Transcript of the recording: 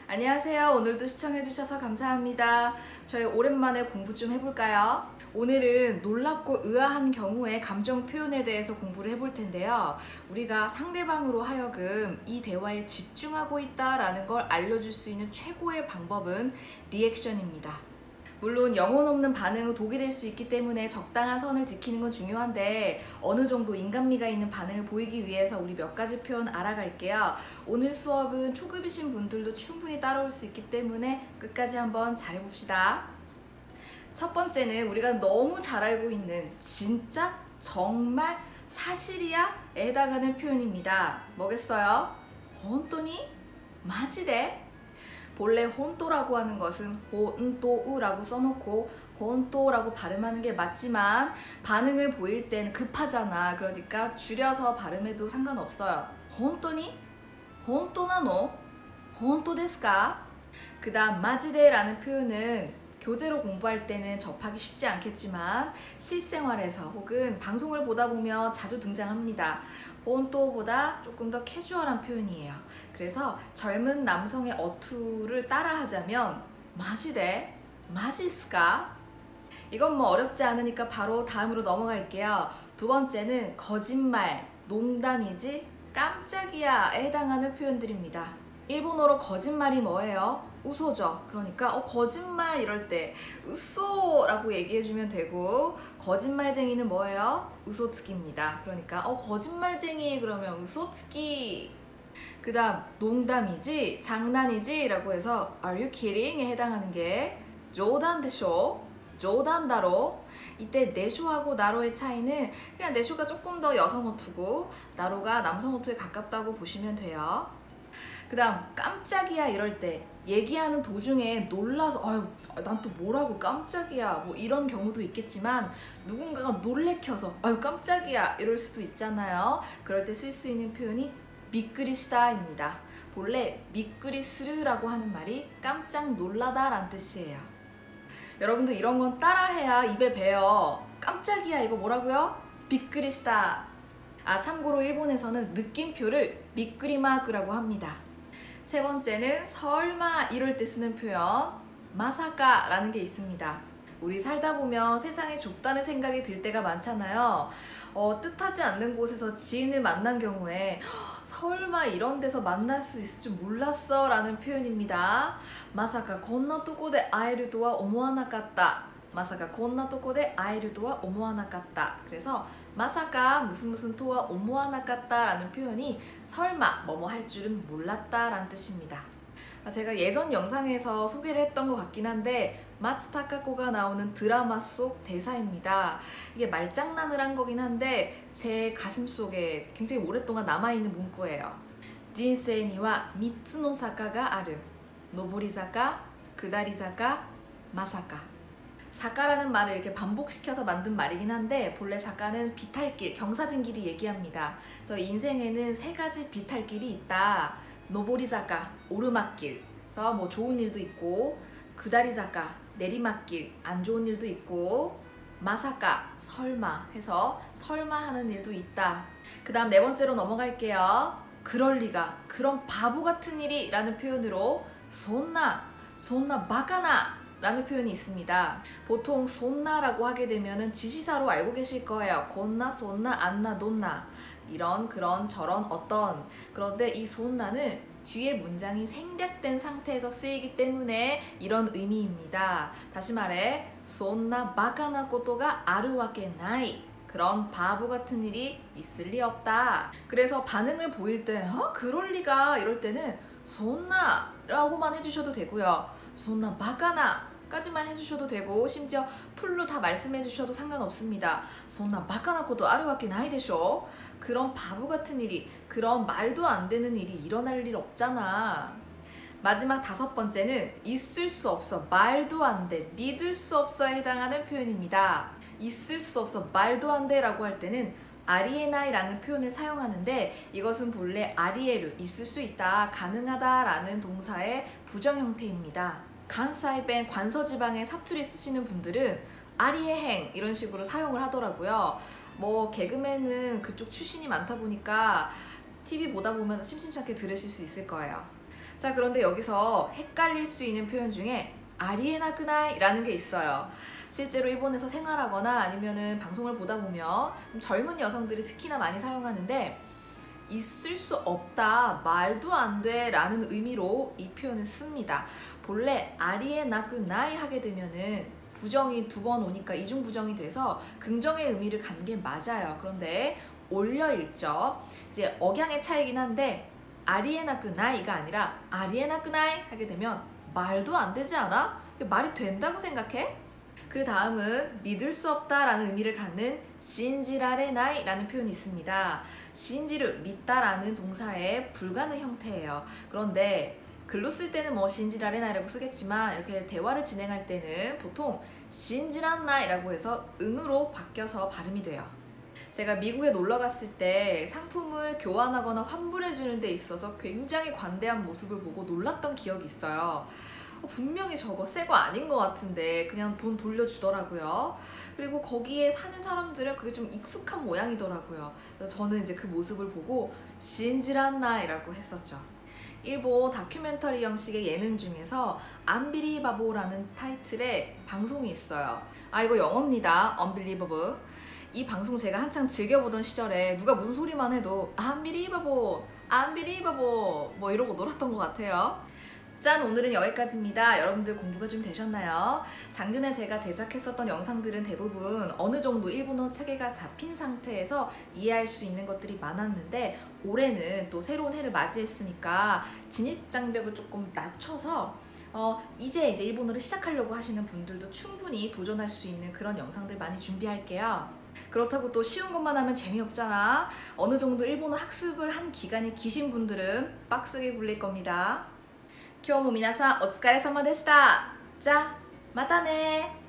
안녕하세요. 오늘도 시청해주셔서 감사합니다. 저희 오랜만에 공부 좀 해볼까요? 오늘은 놀랍고 의아한 경우의 감정 표현에 대해서 공부를 해볼 텐데요. 우리가 상대방으로 하여금 이 대화에 집중하고 있다라는 걸 알려줄 수 있는 최고의 방법은 리액션입니다. 물론 영혼 없는 반응은 독이 될 수 있기 때문에 적당한 선을 지키는 건 중요한데 어느 정도 인간미가 있는 반응을 보이기 위해서 우리 몇 가지 표현 알아갈게요. 오늘 수업은 초급이신 분들도 충분히 따라올 수 있기 때문에 끝까지 한번 잘해봅시다. 첫 번째는 우리가 너무 잘 알고 있는 진짜 정말 사실이야 에 해당하는 표현입니다. 뭐겠어요? 혼또니? 마지대? 본래 혼또라고 하는 것은 혼또우라고 써놓고 혼또라고 발음하는 게 맞지만 반응을 보일 때는 급하잖아. 그러니까 줄여서 발음해도 상관없어요. 혼또니? 혼또나노? 혼또 데스까? 그 다음 마지데라는 표현은 교재로 공부할 때는 접하기 쉽지 않겠지만 실생활에서 혹은 방송을 보다 보면 자주 등장합니다. 혼또보다 조금 더 캐주얼한 표현이에요. 그래서 젊은 남성의 어투를 따라하자면 마지데? 마지스까? 이건 뭐 어렵지 않으니까 바로 다음으로 넘어갈게요. 두 번째는 거짓말, 농담이지, 깜짝이야에 해당하는 표현들입니다. 일본어로 거짓말이 뭐예요? 우소죠. 그러니까 거짓말 이럴 때 우소라고 얘기해주면 되고, 거짓말쟁이는 뭐예요? 우소츠키입니다. 그러니까 거짓말쟁이 그러면 우소츠키. 그 다음 농담이지, 장난이지 라고 해서 Are you kidding에 해당하는 게 조단 데쇼, 조단다로. 이때 네쇼하고 나로의 차이는 그냥 네쇼가 조금 더 여성 어투고 나로가 남성 어투에 가깝다고 보시면 돼요. 그 다음 깜짝이야 이럴 때 얘기하는 도중에 놀라서 아유 난 또 뭐라고 깜짝이야 뭐 이런 경우도 있겠지만 누군가가 놀래켜서 아유 깜짝이야 이럴 수도 있잖아요. 그럴 때 쓸 수 있는 표현이 미끄리시다입니다. 본래 미끄리스르라고 하는 말이 깜짝 놀라다 라는 뜻이에요. 여러분들 이런 건 따라해야 입에 배요. 깜짝이야 이거 뭐라고요? 비끄리시다. 참고로 일본에서는 느낌표를 미끄리마그라고 합니다. 세 번째는 설마 이럴 때 쓰는 표현 마사카 라는 게 있습니다. 우리 살다 보면 세상이 좁다는 생각이 들 때가 많잖아요. 뜻하지 않는 곳에서 지인을 만난 경우에 설마 이런 데서 만날 수 있을 줄 몰랐어 라는 표현입니다. 마사카 건나 토코데 아에르 도와 오모하나까따. 마사카 건나 토코데 아에르 도와 오모하나까따. 그래서 마사카 무슨 토와 오모하나까따 라는 표현이 설마 뭐뭐 할 줄은 몰랐다 라는 뜻입니다. 제가 예전 영상에서 소개를 했던 것 같긴 한데 마츠 타카코가 나오는 드라마 속 대사입니다. 이게 말장난을 한 거긴 한데 제 가슴속에 굉장히 오랫동안 남아있는 문구예요. 진세니와 미츠노 사카가 아르. 노보리사카, 그다리사카, 마사카. 사카라는 말을 이렇게 반복시켜서 만든 말이긴 한데 본래 사카는 비탈길, 경사진길이 얘기합니다. 그래서 인생에는 세 가지 비탈길이 있다. 노보리사카, 오르막길, 그래서 뭐 좋은 일도 있고, 그다리사카, 내리막길, 안 좋은 일도 있고, 마사카, 설마 해서 설마 하는 일도 있다. 그 다음 네 번째로 넘어갈게요. 그럴 리가, 그런 바보 같은 일이 라는 표현으로 손나 바카나 라는 표현이 있습니다. 보통 손나라고 하게 되면 지시사로 알고 계실 거예요. 곤나, 손나, 안나, 논나 이런 그런 저런 어떤. 그런데 이 손나는 뒤에 문장이 생략된 상태에서 쓰이기 때문에 이런 의미입니다. 다시 말해 손나 바카나 코토가 아루와케 나이. 그런 바보 같은 일이 있을 리 없다. 그래서 반응을 보일 때 그럴 리가 이럴 때는 손나 라고만 해주셔도 되고요. 손나 바카나 까지만 해주셔도 되고 심지어 풀로 다 말씀해 주셔도 상관없습니다. 손나 바카나코도 아르와케 나이 데쇼. 그런 바보 같은 일이, 그런 말도 안 되는 일이 일어날 일 없잖아. 마지막 다섯 번째는 있을 수 없어, 말도 안 돼, 믿을 수 없어에 해당하는 표현입니다. 있을 수 없어, 말도 안 돼 라고 할 때는 아리에나이라는 표현을 사용하는데 이것은 본래 아리에르, 있을 수 있다, 가능하다 라는 동사의 부정 형태입니다. 간사이벤 관서지방에 사투리 쓰시는 분들은 아리에행 이런 식으로 사용을 하더라고요. 뭐 개그맨은 그쪽 출신이 많다 보니까 TV 보다 보면 심심찮게 들으실 수 있을 거예요. 자, 그런데 여기서 헷갈릴 수 있는 표현 중에 아리에나그나이라는 게 있어요. 실제로 일본에서 생활하거나 아니면은 방송을 보다 보면 젊은 여성들이 특히나 많이 사용하는데, 있을 수 없다, 말도 안 돼 라는 의미로 이 표현을 씁니다. 본래 아리에나그나이 하게 되면은 부정이 두 번 오니까 이중 부정이 돼서 긍정의 의미를 갖는 게 맞아요. 그런데 올려 읽죠. 이제 억양의 차이긴 한데 아리에나그나이가 아니라 아리에나그나이 하게 되면 말도 안 되지 않아? 말이 된다고 생각해? 그 다음은 믿을 수 없다라는 의미를 갖는 신지라레나이라는 표현이 있습니다. 신지르, 믿다라는 동사의 불가능 형태예요. 그런데 글로 쓸 때는 뭐 신지라레나이라고 쓰겠지만 이렇게 대화를 진행할 때는 보통 신지란나이라고 해서 응으로 바뀌어서 발음이 돼요. 제가 미국에 놀러 갔을 때 상품을 교환하거나 환불해 주는 데 있어서 굉장히 관대한 모습을 보고 놀랐던 기억이 있어요. 분명히 저거 새 거 아닌 것 같은데 그냥 돈 돌려주더라고요. 그리고 거기에 사는 사람들은 그게 좀 익숙한 모양이더라고요. 그래서 저는 이제 그 모습을 보고 신지란나이라고 했었죠. 일본 다큐멘터리 형식의 예능 중에서 안비리바보라는 타이틀의 방송이 있어요. 아, 이거 영어입니다. Unbelievable. 이 방송 제가 한창 즐겨보던 시절에 누가 무슨 소리만 해도 Unbelievable, Unbelievable 뭐 이러고 놀았던 것 같아요. 짠! 오늘은 여기까지입니다. 여러분들 공부가 좀 되셨나요? 작년에 제가 제작했었던 영상들은 대부분 어느 정도 일본어 체계가 잡힌 상태에서 이해할 수 있는 것들이 많았는데, 올해는 또 새로운 해를 맞이했으니까 진입장벽을 조금 낮춰서 이제 일본어를 시작하려고 하시는 분들도 충분히 도전할 수 있는 그런 영상들 많이 준비할게요. 그렇다고 또 쉬운 것만 하면 재미없잖아. 어느 정도 일본어 학습을 한 기간이 기신 분들은 빡세게 굴릴 겁니다. 今日も皆さんお疲れ様でした。じゃあまたね。